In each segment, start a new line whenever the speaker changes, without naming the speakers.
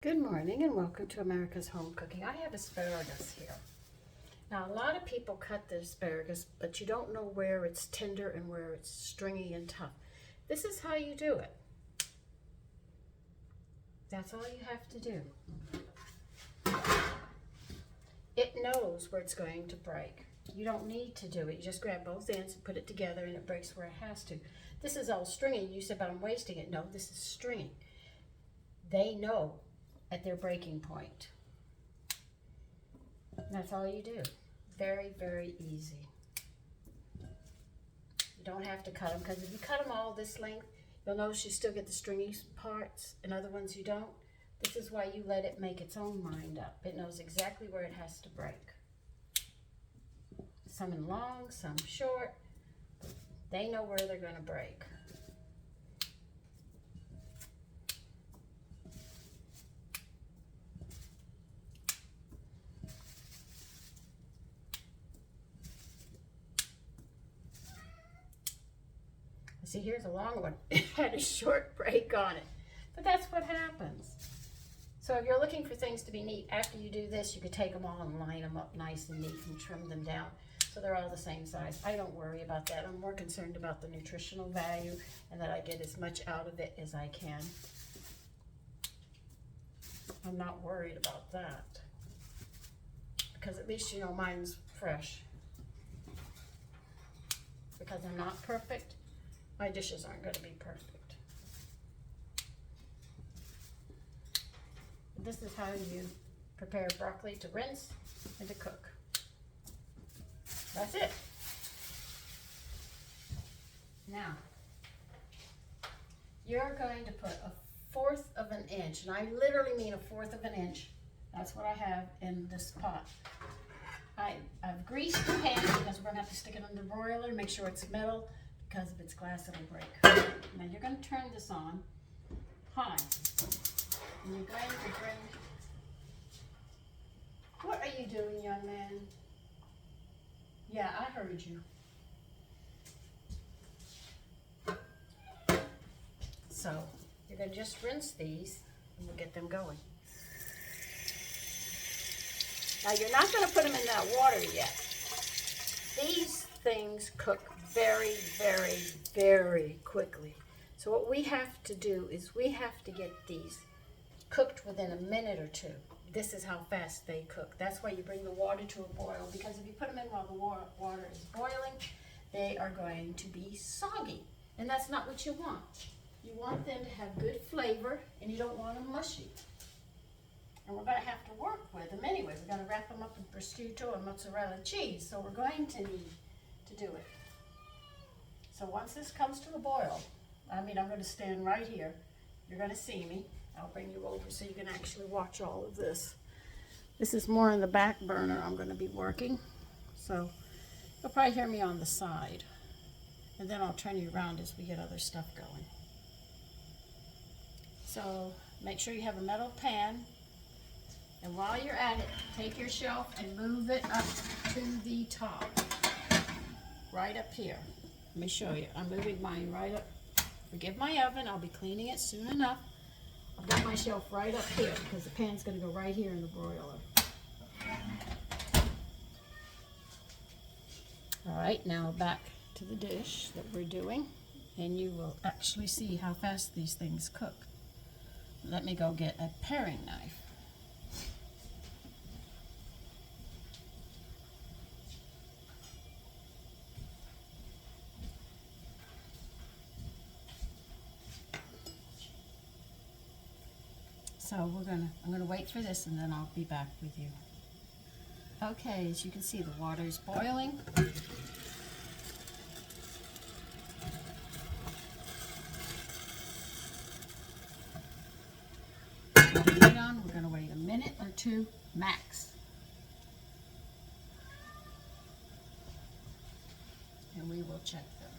Good morning and welcome to America's Home Cooking. I have asparagus here. Now a lot of people cut the asparagus, but you don't know where it's tender and where it's stringy and tough. This is how you do it. That's all you have to do. It knows where it's going to break. You don't need to do it. You just grab both ends and put it together and it breaks where it has to. This is all stringy. You said, but I'm wasting it. No, this is stringy. They know at their breaking point. That's all you do. Very, very easy. You don't have to cut them, because if you cut them all this length, you'll notice you still get the stringy parts and other ones you don't. This is why you let it make its own mind up. It knows exactly where it has to break. Some in long, some short. They know where they're going to break. See, here's a long one. It had a short break on it. But that's what happens. So if you're looking for things to be neat, after you do this, you could take them all and line them up nice and neat and trim them down so they're all the same size. I don't worry about that. I'm more concerned about the nutritional value and that I get as much out of it as I can. I'm not worried about that, because at least you know mine's fresh. Because I'm not perfect, my dishes aren't going to be perfect. This is how you prepare broccoli to rinse and to cook. That's it. Now, you're going to put 1/4 of an inch, and I literally mean 1/4 of an inch. That's what I have in this pot. I've greased the pan because we're going to have to stick it on the broiler, make sure it's metal, because if it's glass it'll break. Now you're going to turn this on high, and you're going to bring, what are you doing, young man? Yeah, I heard you. So you're going to just rinse these and we'll get them going. Now you're not going to put them in that water yet. These things cook very, very, very quickly. So what we have to do is we have to get these cooked within a minute or two. This is how fast they cook. That's why you bring the water to a boil, because if you put them in while the water is boiling, they are going to be soggy. And that's not what you want. You want them to have good flavor, and you don't want them mushy. And we're going to have to work with them anyway. We're going to wrap them up in prosciutto and mozzarella cheese, so we're going to need to do it. So once this comes to a boil, I'm going to stand right here. You're going to see me. I'll bring you over so you can actually watch all of this. This is more in the back burner I'm going to be working. So you'll probably hear me on the side. And then I'll turn you around as we get other stuff going. So make sure you have a metal pan. And while you're at it, take your shelf and move it up to the top. Right up here. Let me show you. I'm moving mine right up. Forgive my oven. I'll be cleaning it soon enough. I've got my shelf right up here because the pan's going to go right here in the broiler. All right, now back to the dish that we're doing, and you will actually see how fast these things cook. Let me go get a paring knife. So I'm gonna wait for this, and then I'll be back with you. Okay, as you can see, the water's boiling. We're gonna wait a minute or two max. And we will check them.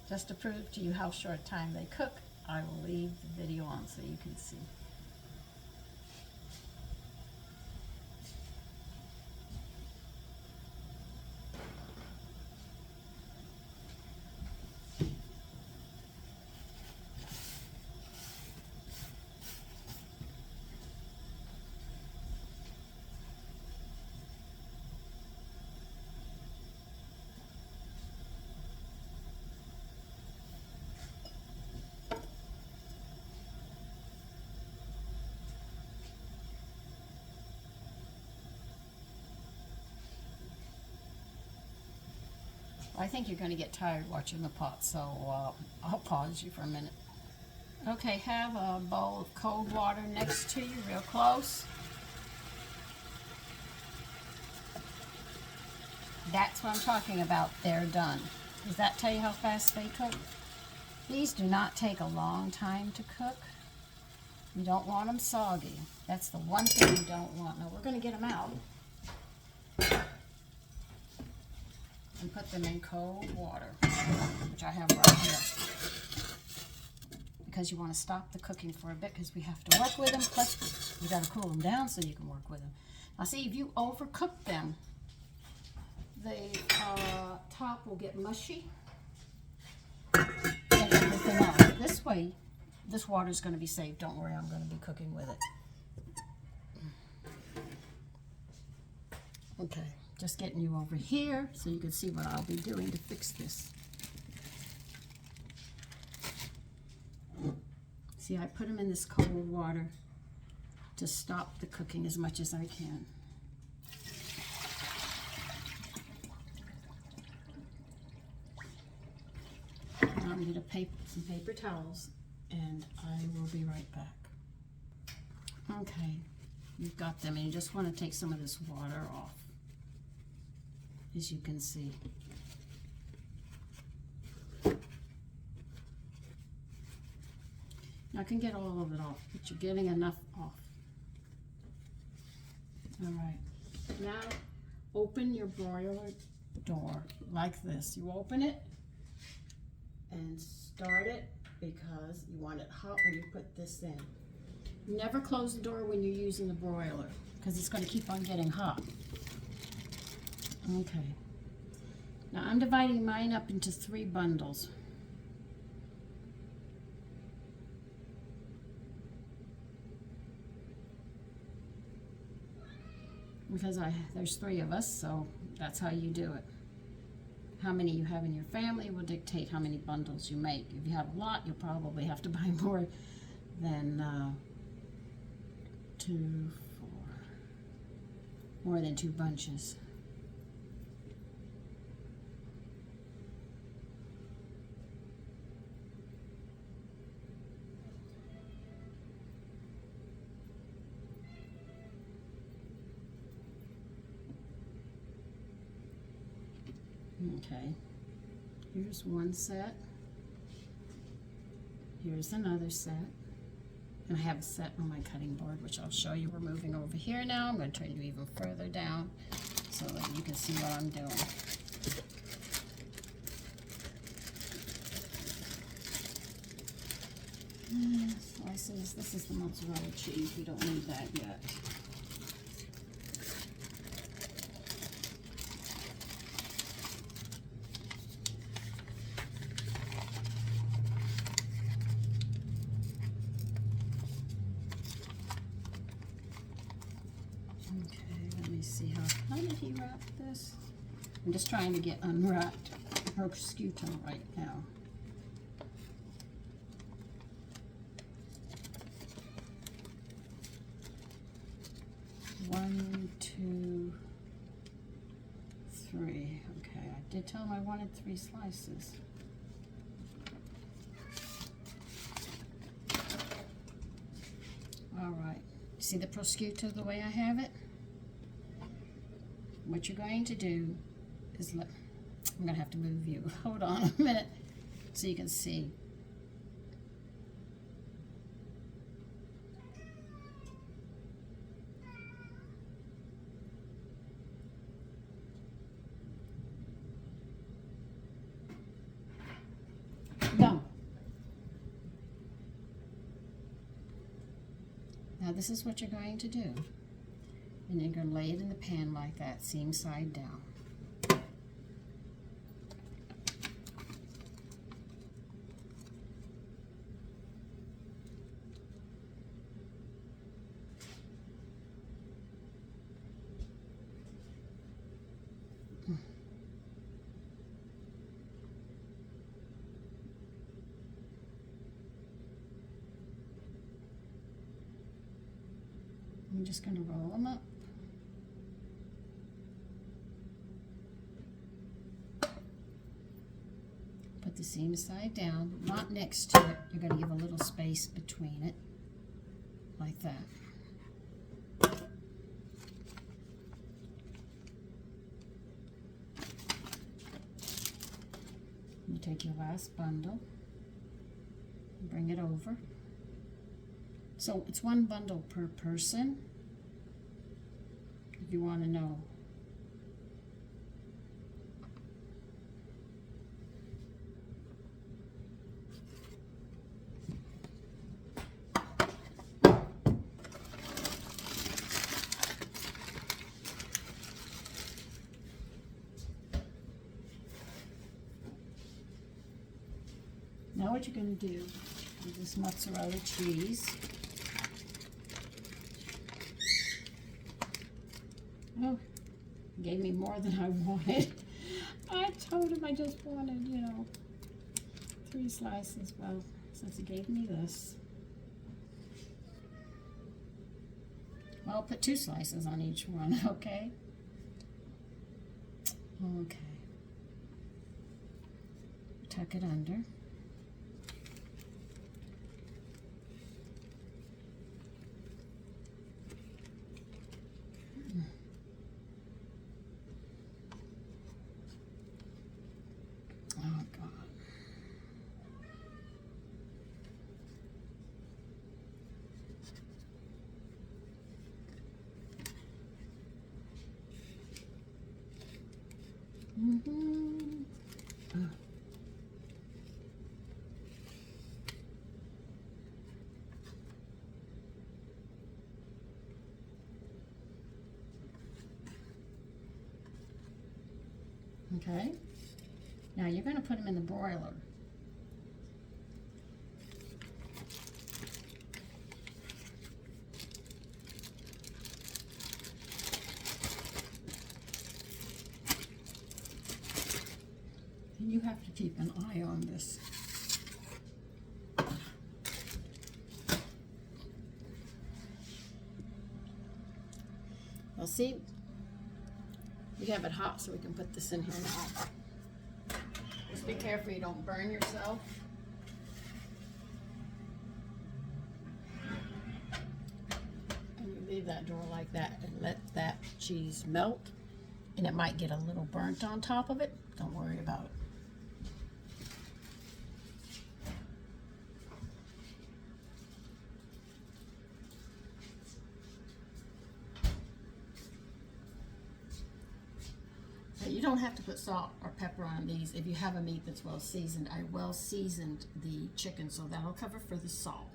Just to prove to you how short time they cook, I will leave the video on so you can see. I think you're going to get tired watching the pot, so I'll pause you for a minute. Okay, have a bowl of cold water next to you, real close. That's what I'm talking about. They're done. Does that tell you how fast they cook? These do not take a long time to cook. You don't want them soggy. That's the one thing you don't want. Now we're going to get them out and put them in cold water, which I have right here. Because you want to stop the cooking for a bit because we have to work with them. Plus, you got to cool them down so you can work with them. Now see, if you overcook them, the top will get mushy and everything else. This way, this water is going to be saved. Don't worry, I'm going to be cooking with it. Okay, just getting you over here so you can see what I'll be doing to fix this. See, I put them in this cold water to stop the cooking as much as I can. Now I'm going to some paper towels, and I will be right back. Okay, you've got them, and you just want to take some of this water off, as you can see. I can get all of it off, but you're getting enough off. All right, now open your broiler door like this. You open it and start it because you want it hot when you put this in. Never close the door when you're using the broiler because it's going to keep on getting hot. Okay, now I'm dividing mine up into 3 bundles. Because there's 3 of us, so that's how you do it. How many you have in your family will dictate how many bundles you make. If you have a lot, you'll probably have to buy more than 2 bunches. Okay, here's one set, here's another set, and I have a set on my cutting board, which I'll show you. We're moving over here now. I'm going to turn you even further down so that you can see what I'm doing. Slices, this is the mozzarella cheese. We don't need that yet. See how did he wrap this? I'm just trying to get unwrapped prosciutto right now. One, 2, 3. Okay, I did tell him I wanted 3 slices. All right, see the prosciutto the way I have it? What you're going to do is I'm going to have to move you. Hold on a minute so you can see. Go. Now this is what you're going to do. And you're going to lay it in the pan like that, seam side down. I'm just going to roll them up. the seam side down, not next to it. You're going to give a little space between it, like that. You take your last bundle, bring it over. So it's one bundle per person, if you want to know. Now what you're going to do is this mozzarella cheese. Oh, gave me more than I wanted. I told him I just wanted, 3 slices. Well, since he gave me this, well, I'll put 2 slices on each one, okay? Okay. Tuck it under. Oh, God. Okay. Now you're going to put them in the broiler. And you have to keep an eye on this. Well, see, we have it hot so we can put this in here now. Just be careful you don't burn yourself. And you leave that door like that and let that cheese melt. And it might get a little burnt on top of it. Don't worry about it. You don't have to put salt or pepper on these if you have a meat that's well seasoned. I well seasoned the chicken, so that'll cover for the salt.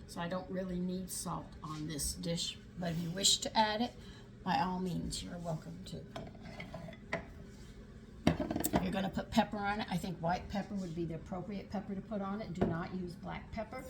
So I don't really need salt on this dish, but if you wish to add it, by all means, you're welcome to. If you're going to put pepper on it, I think white pepper would be the appropriate pepper to put on it. Do not use black pepper.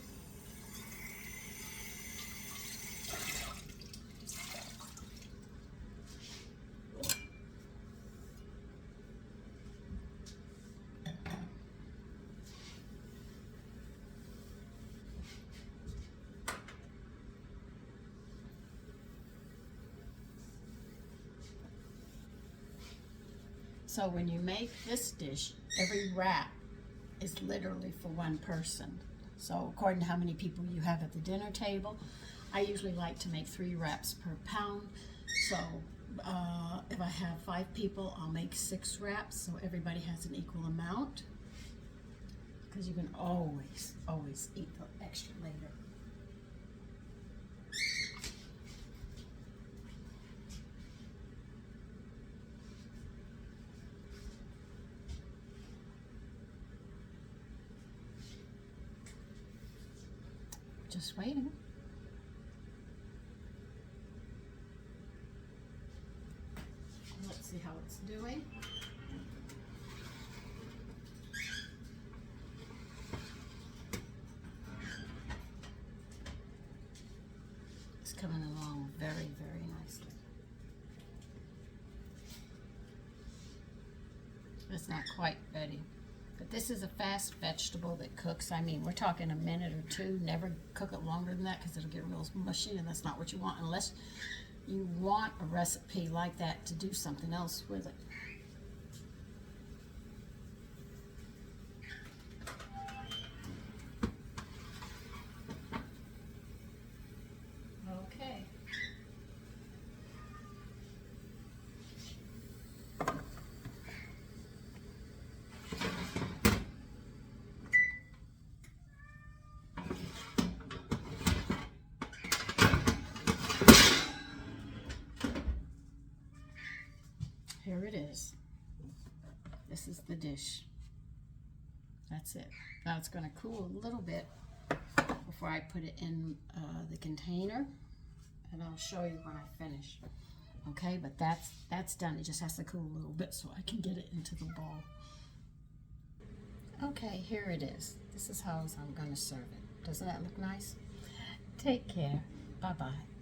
So when you make this dish, every wrap is literally for one person. So according to how many people you have at the dinner table, I usually like to make 3 wraps per pound. So if I have 5 people, I'll make 6 wraps so everybody has an equal amount. Because you can always, always eat the extra later. Just waiting. Let's see how it's doing. It's coming along very, very nicely. It's not quite ready. But this is a fast vegetable that cooks. I mean, we're talking a minute or 2. Never cook it longer than that because it'll get real mushy, and that's not what you want unless you want a recipe like that to do something else with it. it is. This is the dish. That's it. Now it's going to cool a little bit before I put it in the container, and I'll show you when I finish. Okay, but that's done. It just has to cool a little bit so I can get it into the bowl. Okay, here it is. This is how I'm going to serve it. Doesn't that look nice? Take care. Bye-bye.